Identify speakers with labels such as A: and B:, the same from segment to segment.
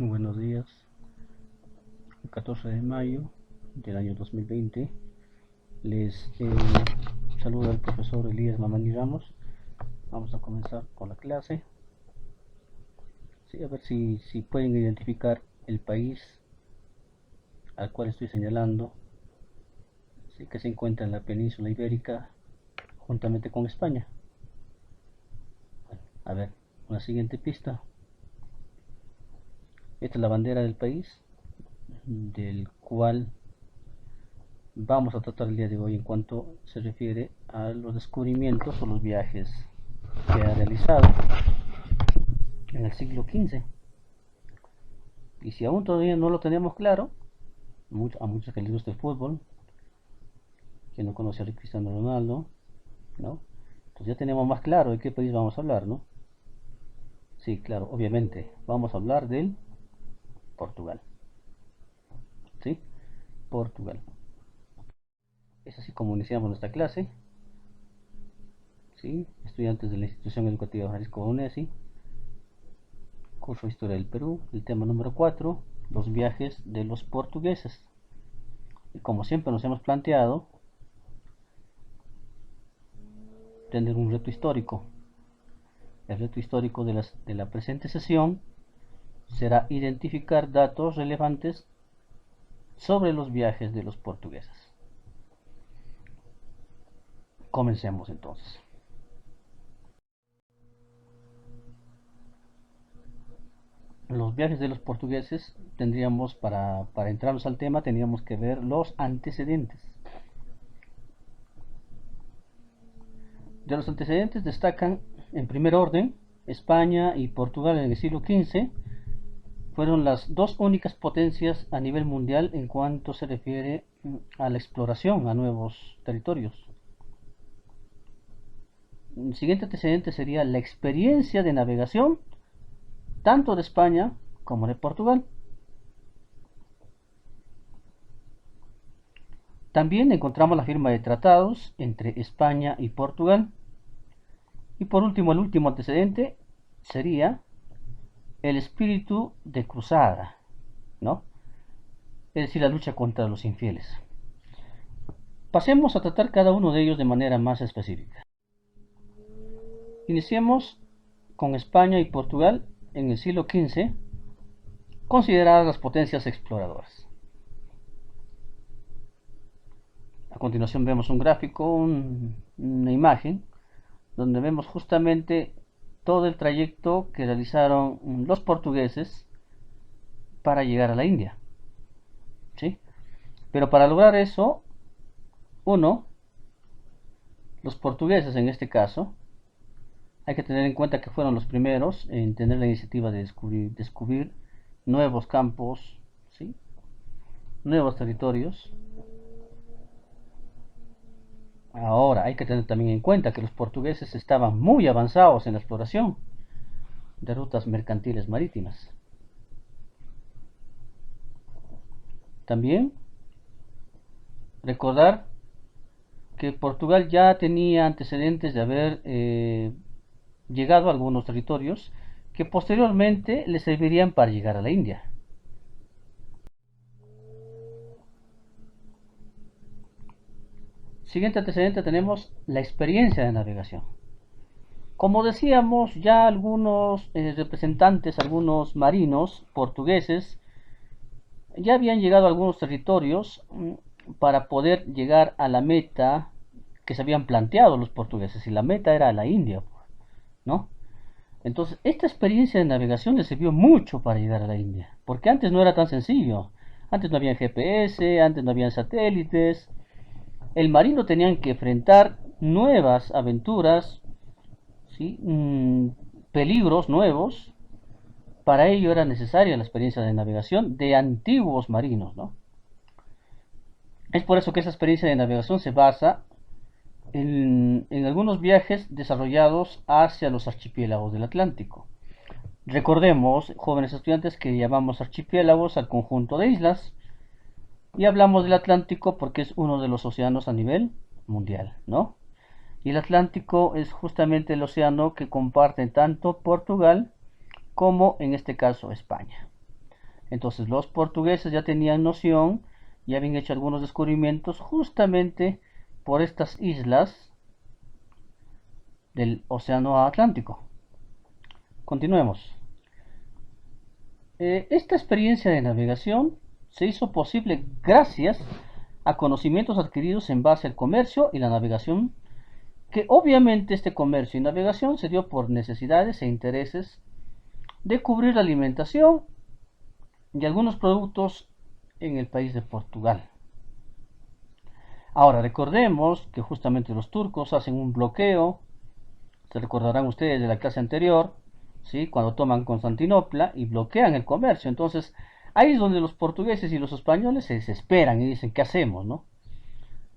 A: Buenos días, el 14 de mayo del año 2020 les saluda el profesor Elías Mamani Ramos. Vamos a comenzar con la clase. Sí, a ver si pueden identificar el país al cual estoy señalando, sí, que se encuentra en la península ibérica juntamente con España. Bueno, a ver, una siguiente pista. Esta es la bandera del país del cual vamos a tratar el día de hoy en cuanto se refiere a los descubrimientos o los viajes que ha realizado en el siglo XV. Y si aún todavía no lo tenemos claro, a muchos que les gusta el fútbol, que no conoce a Cristiano Ronaldo, ¿no? Pues ya tenemos más claro de qué país vamos a hablar, ¿no? Sí, claro, obviamente, vamos a hablar del Portugal, ¿sí? Portugal. Es así como iniciamos nuestra clase, ¿sí? Estudiantes de la institución educativa Francisco Onesi, curso de Historia del Perú, el tema número 4, los viajes de los portugueses. Y como siempre nos hemos planteado, tener un reto histórico. El reto histórico de la presente sesión será identificar datos relevantes sobre los viajes de los portugueses. Comencemos entonces. Los viajes de los portugueses tendríamos, para entrarnos al tema, tendríamos que ver los antecedentes. De los antecedentes destacan, en primer orden, España y Portugal en el siglo XV fueron las dos únicas potencias a nivel mundial en cuanto se refiere a la exploración a nuevos territorios. El siguiente antecedente sería la experiencia de navegación tanto de España como de Portugal. También encontramos la firma de tratados entre España y Portugal. Y por último, el último antecedente sería el espíritu de cruzada, ¿no? Es decir, la lucha contra los infieles. Pasemos a tratar cada uno de ellos de manera más específica. Iniciemos con España y Portugal en el siglo XV, consideradas las potencias exploradoras. A continuación vemos un gráfico, una imagen, donde vemos justamente todo el trayecto que realizaron los portugueses para llegar a la India, ¿sí? Pero para lograr eso, los portugueses en este caso, hay que tener en cuenta que fueron los primeros en tener la iniciativa de descubrir nuevos campos, ¿sí? Nuevos territorios. Ahora hay que tener también en cuenta que los portugueses estaban muy avanzados en la exploración de rutas mercantiles marítimas. También recordar que Portugal ya tenía antecedentes de haber llegado a algunos territorios que posteriormente le servirían para llegar a la India. Siguiente antecedente tenemos la experiencia de navegación. Como decíamos, ya algunos representantes, algunos marinos portugueses, ya habían llegado a algunos territorios para poder llegar a la meta que se habían planteado los portugueses, y la meta era la India, ¿no? Entonces, esta experiencia de navegación les sirvió mucho para llegar a la India, porque antes no era tan sencillo. Antes no había GPS, antes no había satélites. El marino tenía que enfrentar nuevas aventuras, ¿sí? Peligros nuevos. Para ello era necesaria la experiencia de navegación de antiguos marinos, ¿no? Es por eso que esa experiencia de navegación se basa en algunos viajes desarrollados hacia los archipiélagos del Atlántico. Recordemos, jóvenes estudiantes, que llamamos archipiélagos al conjunto de islas y hablamos del Atlántico porque es uno de los océanos a nivel mundial, ¿no? Y el Atlántico es justamente el océano que comparten tanto Portugal como en este caso España. Entonces los portugueses ya tenían noción, ya habían hecho algunos descubrimientos justamente por estas islas del Océano Atlántico. Continuemos. Esta experiencia de navegación se hizo posible gracias a conocimientos adquiridos en base al comercio y la navegación, que obviamente este comercio y navegación se dio por necesidades e intereses de cubrir la alimentación y algunos productos en el país de Portugal. Ahora recordemos que justamente los turcos hacen un bloqueo, se recordarán ustedes de la clase anterior, ¿sí? Cuando toman Constantinopla y bloquean el comercio. Entonces ahí es donde los portugueses y los españoles se desesperan y dicen, ¿qué hacemos, no?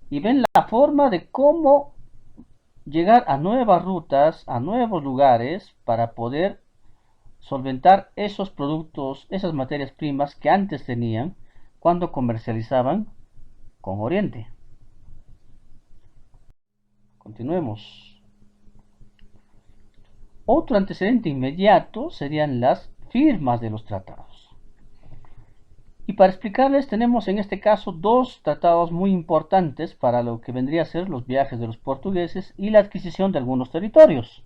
A: Y ven la forma de cómo llegar a nuevas rutas, a nuevos lugares para poder solventar esos productos, esas materias primas que antes tenían cuando comercializaban con Oriente. Continuemos. Otro antecedente inmediato serían las firmas de los tratados. Y para explicarles tenemos en este caso dos tratados muy importantes para lo que vendría a ser los viajes de los portugueses y la adquisición de algunos territorios.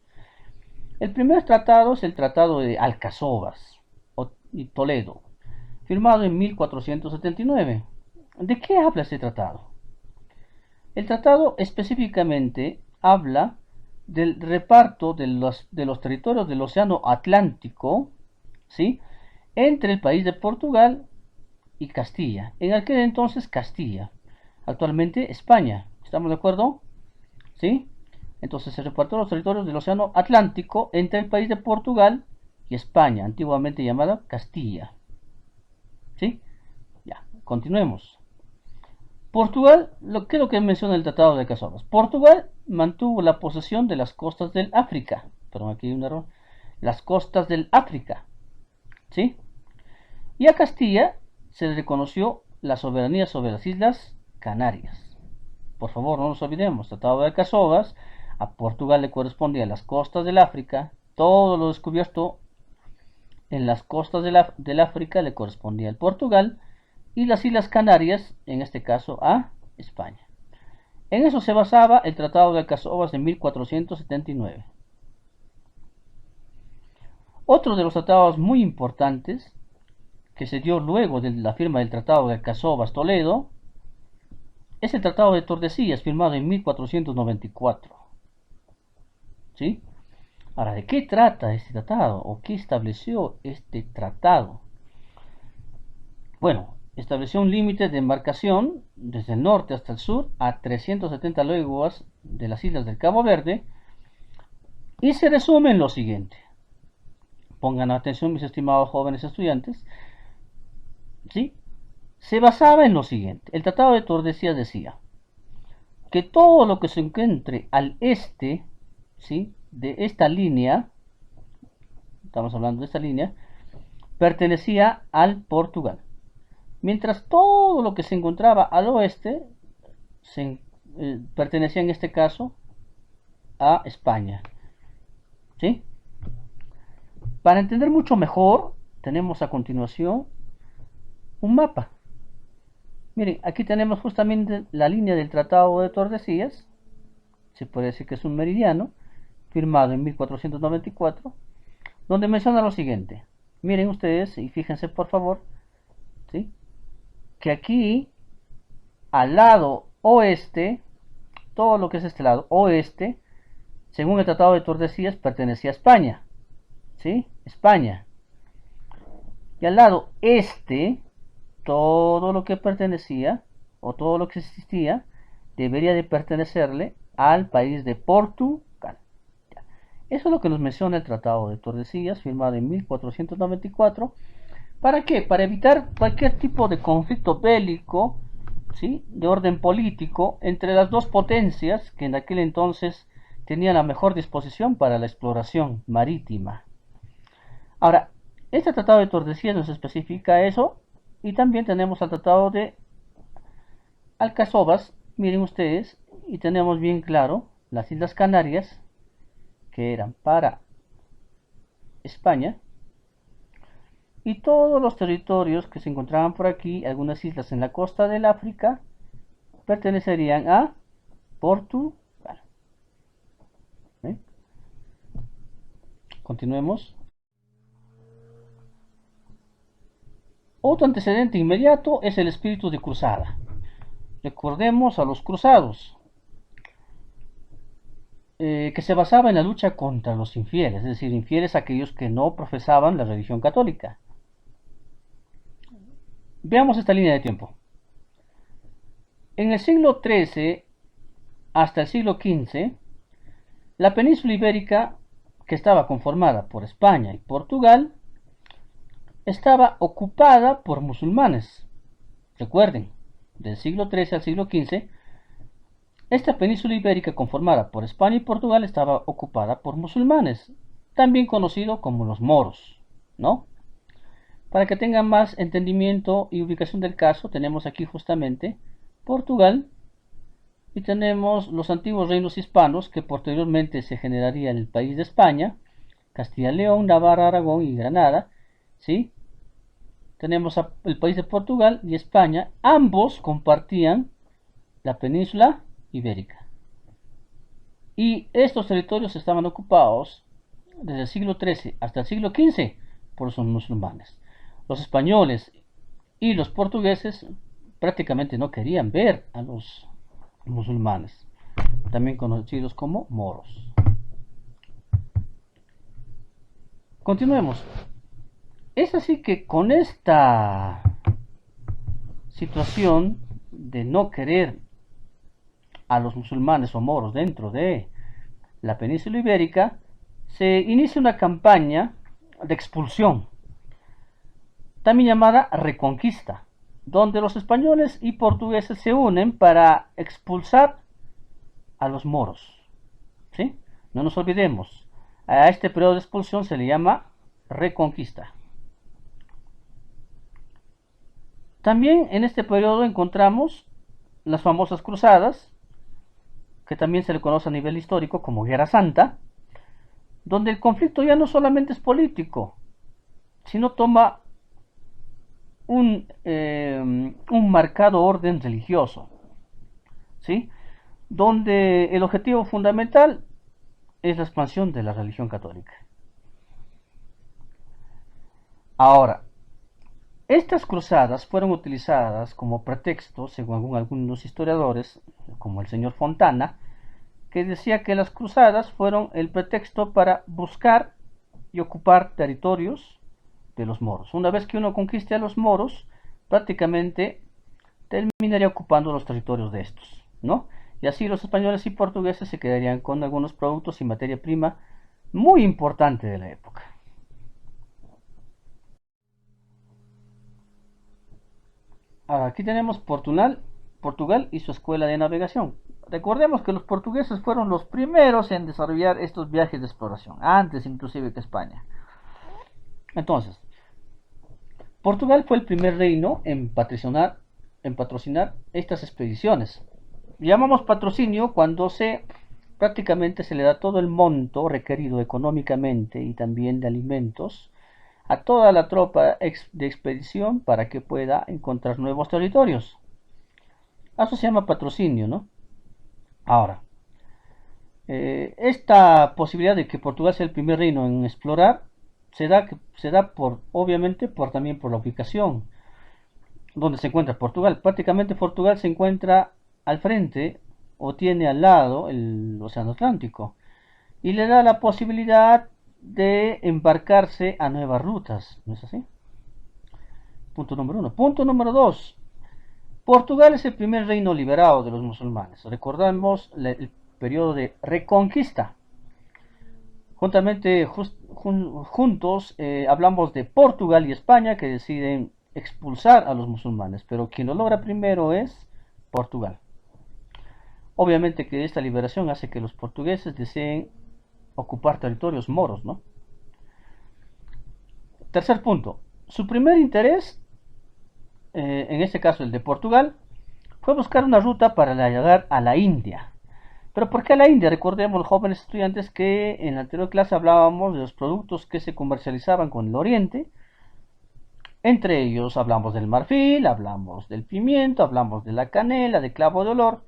A: El primer tratado es el Tratado de Alcazovas y Toledo, firmado en 1479. ¿De qué habla este tratado? El tratado específicamente habla del reparto de los territorios del Océano Atlántico, ¿sí?, entre el país de Portugal y Castilla. En aquel entonces Castilla, actualmente España. ¿Estamos de acuerdo? ¿Sí? Entonces se repartió los territorios del Océano Atlántico entre el país de Portugal y España, antiguamente llamada Castilla. ¿Sí? Ya, continuemos. Portugal, ¿qué es lo que menciona el Tratado de Alcazovas? Portugal mantuvo la posesión de las costas del África. Perdón, aquí hay un error. Las costas del África. ¿Sí? Y a Castilla se le reconoció la soberanía sobre las Islas Canarias. Por favor, no nos olvidemos, Tratado de Alcazovas, a Portugal le correspondía las costas del África, todo lo descubierto en las costas del África le correspondía al Portugal, y las Islas Canarias, en este caso, a España. En eso se basaba el Tratado de Alcazovas de 1479. Otro de los tratados muy importantes que se dio luego de la firma del Tratado de Alcazovas-Toledo es el Tratado de Tordesillas, firmado en 1494. ¿Sí? Ahora, ¿de qué trata este tratado? ¿O qué estableció este tratado? Bueno, estableció un límite de embarcación desde el norte hasta el sur a 370 leguas de las islas del Cabo Verde y se resume en lo siguiente. Pongan atención, mis estimados jóvenes estudiantes. ¿Sí? Se basaba en lo siguiente. El Tratado de Tordesillas decía que todo lo que se encuentre al este, ¿sí?, de esta línea, estamos hablando de esta línea, pertenecía al Portugal. Mientras todo lo que se encontraba al oeste pertenecía en este caso a España. ¿Sí? Para entender mucho mejor, tenemos a continuación un mapa. Miren, aquí tenemos justamente la línea del Tratado de Tordesillas. Se puede decir que es un meridiano, firmado en 1494, donde menciona lo siguiente. Miren ustedes y fíjense por favor, ¿sí?, que aquí al lado oeste, todo lo que es este lado oeste, según el Tratado de Tordesillas, pertenecía a España. ¿Sí? España. Y al lado este, todo lo que pertenecía o todo lo que existía debería de pertenecerle al país de Portugal. Eso es lo que nos menciona el Tratado de Tordesillas, firmado en 1494. ¿Para qué? Para evitar cualquier tipo de conflicto bélico, ¿sí?, de orden político entre las dos potencias que en aquel entonces tenían la mejor disposición para la exploración marítima. Ahora, este Tratado de Tordesillas nos especifica eso, y también tenemos el Tratado de Alcazovas, miren ustedes, y tenemos bien claro las Islas Canarias, que eran para España, y todos los territorios que se encontraban por aquí, algunas islas en la costa del África, pertenecerían a Portugal. ¿Eh? Continuemos. Otro antecedente inmediato es el espíritu de cruzada. Recordemos a los cruzados, que se basaba en la lucha contra los infieles, es decir, infieles aquellos que no profesaban la religión católica. Veamos esta línea de tiempo. En el siglo XIII hasta el siglo XV, la península ibérica, que estaba conformada por España y Portugal, estaba ocupada por musulmanes. Recuerden, del siglo XIII al siglo XV, esta península ibérica conformada por España y Portugal estaba ocupada por musulmanes, también conocidos como los moros, ¿no? Para que tengan más entendimiento y ubicación del caso, tenemos aquí justamente Portugal y tenemos los antiguos reinos hispanos que posteriormente se generaría el país de España, Castilla y León, Navarra, Aragón y Granada, ¿sí? Tenemos el país de Portugal y España, ambos compartían la península ibérica. Y estos territorios estaban ocupados desde el siglo XIII hasta el siglo XV por los musulmanes. Los españoles y los portugueses prácticamente no querían ver a los musulmanes, también conocidos como moros. Continuemos. Es así que con esta situación de no querer a los musulmanes o moros dentro de la península ibérica, se inicia una campaña de expulsión, también llamada Reconquista, donde los españoles y portugueses se unen para expulsar a los moros. ¿Sí? No nos olvidemos, a este periodo de expulsión se le llama Reconquista. También en este periodo encontramos las famosas cruzadas, que también se le conoce a nivel histórico como Guerra Santa, donde el conflicto ya no solamente es político, sino toma un marcado orden religioso, ¿sí? Donde el objetivo fundamental es la expansión de la religión católica. Ahora, estas cruzadas fueron utilizadas como pretexto, según algunos historiadores, como el señor Fontana, que decía que las cruzadas fueron el pretexto para buscar y ocupar territorios de los moros. Una vez que uno conquiste a los moros, prácticamente terminaría ocupando los territorios de estos, ¿no? Y así los españoles y portugueses se quedarían con algunos productos y materia prima muy importante de la época. Aquí tenemos Portugal y su escuela de navegación. Recordemos que los portugueses fueron los primeros en desarrollar estos viajes de exploración, antes inclusive que España. Entonces, Portugal fue el primer reino en patrocinar estas expediciones. Llamamos patrocinio cuando prácticamente se le da todo el monto requerido económicamente y también de alimentos a toda la tropa de expedición para que pueda encontrar nuevos territorios. Eso se llama patrocinio, ¿no? Ahora, esta posibilidad de que Portugal sea el primer reino en explorar se da obviamente también por la ubicación donde se encuentra Portugal. Prácticamente Portugal se encuentra al frente o tiene al lado el Océano Atlántico y le da la posibilidad de embarcarse a nuevas rutas, ¿no es así? Punto número 1. Punto número 2. Portugal es el primer reino liberado de los musulmanes. Recordamos el periodo de Reconquista. Juntos hablamos de Portugal y España que deciden expulsar a los musulmanes, pero quien lo logra primero es Portugal. Obviamente que esta liberación hace que los portugueses deseen ocupar territorios moros, ¿no? Tercer punto, su primer interés, en este caso el de Portugal, fue buscar una ruta para llegar a la India. ¿Pero por qué a la India? Recordemos, los jóvenes estudiantes, que en la anterior clase hablábamos de los productos que se comercializaban con el Oriente Entre ellos hablamos del marfil, hablamos del pimiento, hablamos de la canela, de clavo de olor,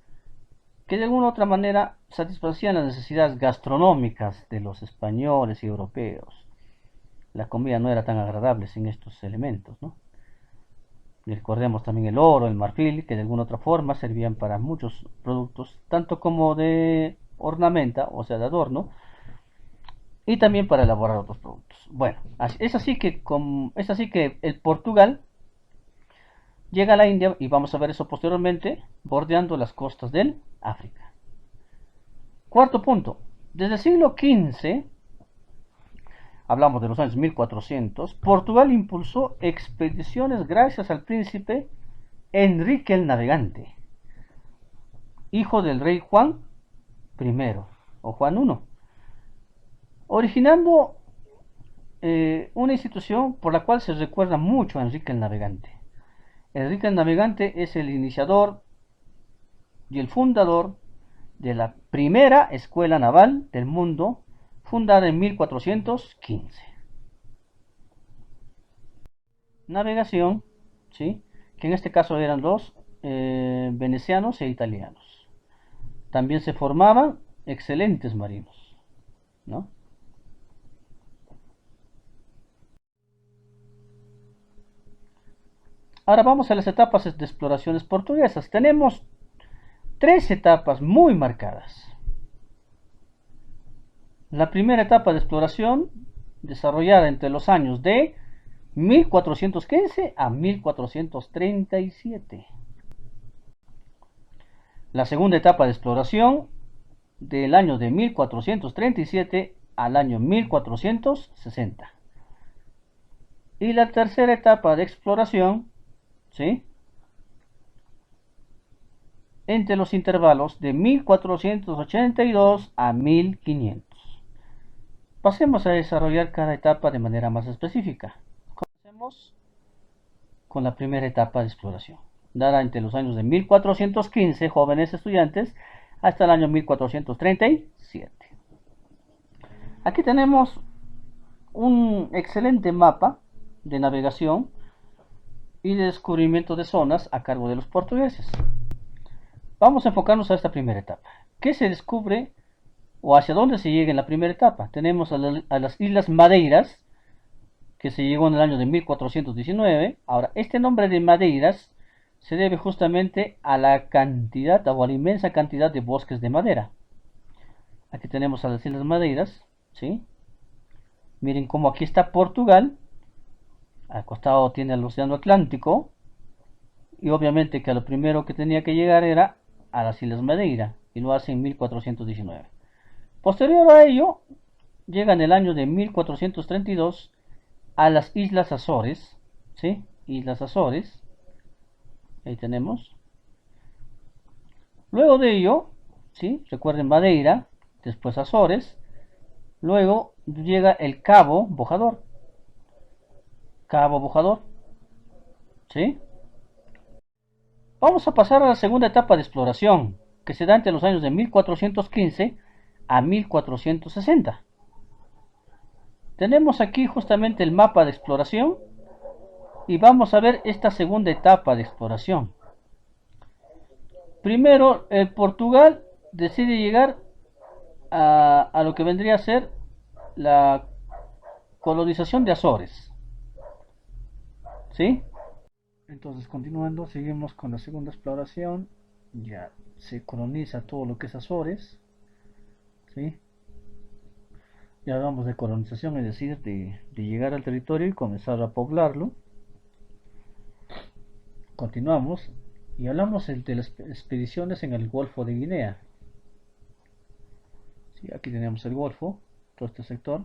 A: que de alguna u otra manera satisfacían las necesidades gastronómicas de los españoles y europeos. La comida no era tan agradable sin estos elementos, ¿no? Y recordemos también el oro, el marfil, que de alguna otra forma servían para muchos productos, tanto como de ornamenta, o sea, de adorno, y también para elaborar otros productos. Bueno, es así que el Portugal llega a la India, y vamos a ver eso posteriormente, bordeando las costas del África. Cuarto punto, desde el siglo XV, hablamos de los años 1400, Portugal impulsó expediciones gracias al príncipe Enrique el Navegante, hijo del rey Juan I o Juan I, originando una institución por la cual se recuerda mucho a Enrique el Navegante. Enrique el Navegante es el iniciador y el fundador de la primera escuela naval del mundo, fundada en 1415. Navegación, ¿sí? Que en este caso eran los venecianos e italianos. También se formaban excelentes marinos, ¿no? Ahora vamos a las etapas de exploraciones portuguesas. Tenemos tres etapas muy marcadas. La primera etapa de exploración, desarrollada entre los años de 1415 a 1437. La segunda etapa de exploración, del año de 1437 al año 1460. Y la tercera etapa de exploración, ¿sí?, entre los intervalos de 1482 a 1500. Pasemos a desarrollar cada etapa de manera más específica. Comencemos con la primera etapa de exploración, dada entre los años de 1415, jóvenes estudiantes, hasta el año 1437. Aquí tenemos un excelente mapa de navegación y de descubrimiento de zonas a cargo de los portugueses. Vamos a enfocarnos a esta primera etapa. ¿Qué se descubre o hacia dónde se llega en la primera etapa? Tenemos a las Islas Madeiras, que se llegó en el año de 1419. Ahora, este nombre de Madeiras se debe justamente a la cantidad o a la inmensa cantidad de bosques de madera. Aquí tenemos a las Islas Madeiras, ¿sí? Miren cómo aquí está Portugal, al costado tiene el Océano Atlántico, y obviamente que lo primero que tenía que llegar era a las Islas Madeira, y lo hace en 1419. Posterior a ello, llega en el año de 1432 a las Islas Azores, ¿sí? Islas Azores, ahí tenemos. Luego de ello, ¿sí?, recuerden Madeira, después Azores, luego llega el Cabo Bojador, ¿sí? Vamos a pasar a la segunda etapa de exploración, que se da entre los años de 1415 a 1460. Tenemos aquí justamente el mapa de exploración y vamos a ver esta segunda etapa de exploración. Primero, Portugal decide llegar a lo que vendría a ser la colonización de Azores, ¿sí? Entonces, continuando, seguimos con la segunda exploración. Ya se coloniza todo lo que es Azores, ¿sí? Ya hablamos de colonización, es decir, de llegar al territorio y comenzar a poblarlo. Continuamos y hablamos de las expediciones en el Golfo de Guinea. Sí, aquí tenemos el Golfo, todo este sector.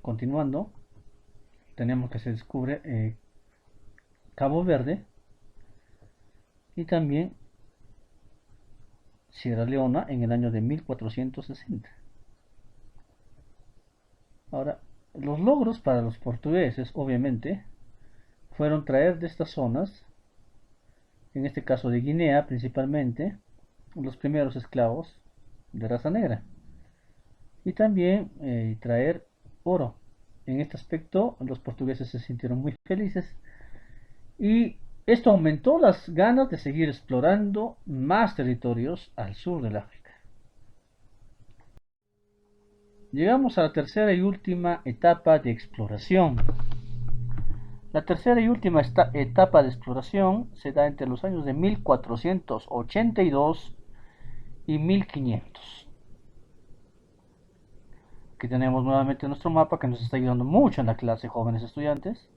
A: Continuando, tenemos que se descubre Cabo Verde y también Sierra Leona en el año de 1460. Ahora, los logros para los portugueses, obviamente, fueron traer de estas zonas, en este caso de Guinea principalmente, los primeros esclavos de raza negra, y también traer oro, En este aspecto, los portugueses se sintieron muy felices y esto aumentó las ganas de seguir explorando más territorios al sur del África. Llegamos a la tercera y última etapa de exploración. La tercera y última etapa de exploración se da entre los años de 1482 y 1500. Aquí tenemos nuevamente nuestro mapa que nos está ayudando mucho en la clase, jóvenes estudiantes.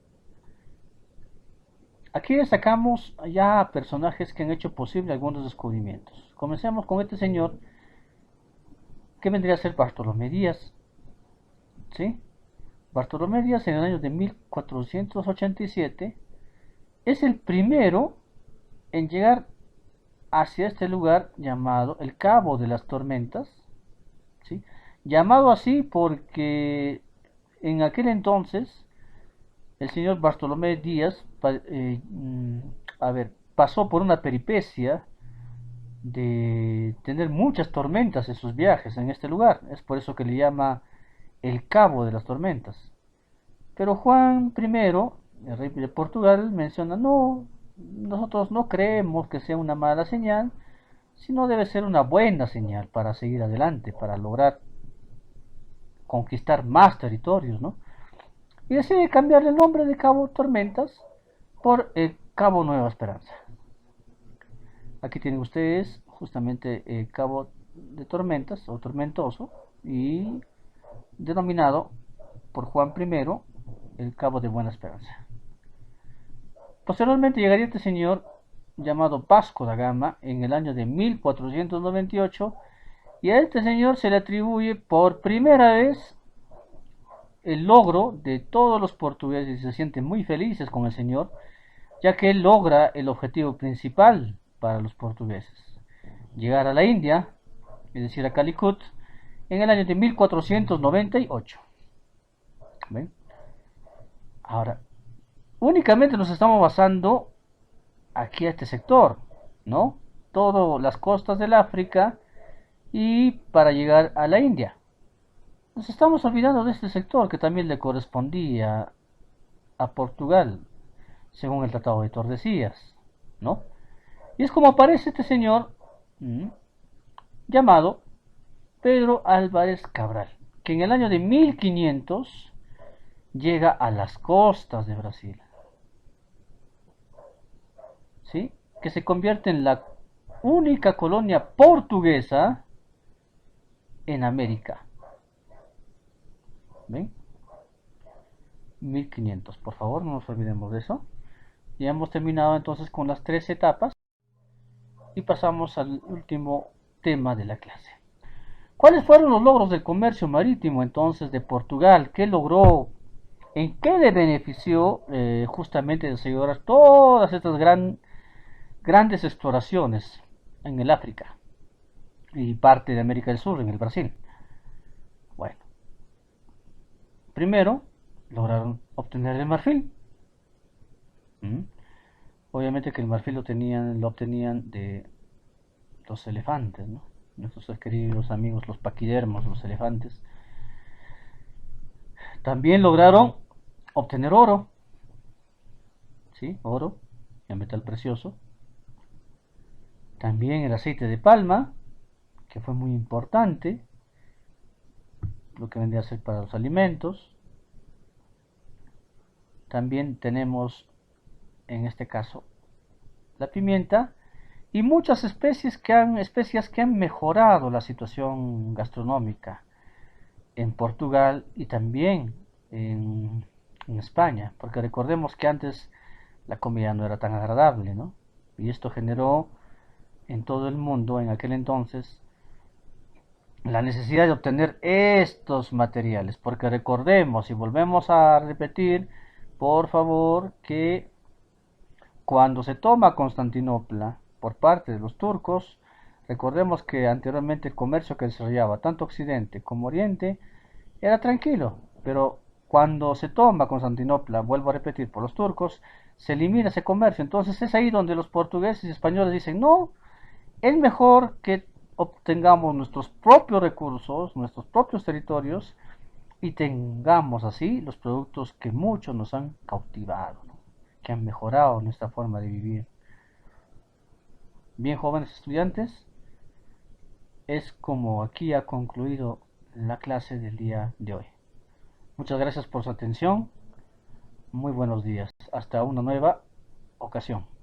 A: Aquí destacamos ya personajes que han hecho posible algunos descubrimientos. Comencemos con este señor que vendría a ser Bartolomé Díaz. ¿Sí? Bartolomé Díaz en el año de 1487 es el primero en llegar hacia este lugar llamado el Cabo de las Tormentas, ¿sí? Llamado así porque en aquel entonces el señor Bartolomé Díaz pasó por una peripecia de tener muchas tormentas en sus viajes en este lugar. Es por eso que le llama el Cabo de las Tormentas. Pero Juan I, el rey de Portugal, menciona, no, nosotros no creemos que sea una mala señal, sino debe ser una buena señal para seguir adelante, para lograr conquistar más territorios, ¿no? Y decide cambiarle el nombre de Cabo Tormentas por el Cabo Nueva Esperanza. Aquí tienen ustedes justamente el Cabo de Tormentas o Tormentoso y denominado por Juan I el Cabo de Buena Esperanza. Posteriormente llegaría este señor llamado Vasco da Gama en el año de 1498 y a este señor se le atribuye por primera vez el logro de todos los portugueses y se sienten muy felices con el señor, ya que él logra el objetivo principal para los portugueses, llegar a la India, es decir, a Calicut, en el año de 1498. ¿Ven? Ahora, únicamente nos estamos basando aquí a este sector, ¿no? Todas las costas del África y para llegar a la India. Nos estamos olvidando de este sector que también le correspondía a Portugal, según el Tratado de Tordesillas, ¿no? Y es como aparece este señor llamado Pedro Álvarez Cabral, que en el año de 1500 llega a las costas de Brasil, ¿sí? Que se convierte en la única colonia portuguesa en América. ¿Ven? 1500, por favor, no nos olvidemos de eso. Ya hemos terminado entonces con las tres etapas y pasamos al último tema de la clase. ¿Cuáles fueron los logros del comercio marítimo entonces de Portugal? ¿Qué logró? ¿En qué le benefició justamente de asegurar todas estas grandes exploraciones en el África y parte de América del Sur, en el Brasil? Bueno, primero lograron obtener el marfil. Obviamente que el marfil lo obtenían de los elefantes, ¿no? Nuestros queridos amigos los paquidermos, los elefantes. También lograron obtener oro, ¿sí? Oro, el metal precioso. También el aceite de palma, que fue muy importante, lo que vendría a ser para los alimentos. También tenemos, en este caso, la pimienta y muchas especias que han mejorado la situación gastronómica en Portugal y también en España, porque recordemos que antes la comida no era tan agradable, ¿no? Y esto generó en todo el mundo en aquel entonces la necesidad de obtener estos materiales, porque recordemos y volvemos a repetir, por favor, que cuando se toma Constantinopla por parte de los turcos, recordemos que anteriormente el comercio que desarrollaba tanto Occidente como Oriente era tranquilo, pero cuando se toma Constantinopla, vuelvo a repetir, por los turcos, se elimina ese comercio. Entonces es ahí donde los portugueses y españoles dicen, no, es mejor que obtengamos nuestros propios recursos, nuestros propios territorios, y tengamos así los productos que muchos nos han cautivado, ¿no? Que han mejorado nuestra forma de vivir. Bien, jóvenes estudiantes, es como aquí ha concluido la clase del día de hoy. Muchas gracias por su atención. Muy buenos días. Hasta una nueva ocasión.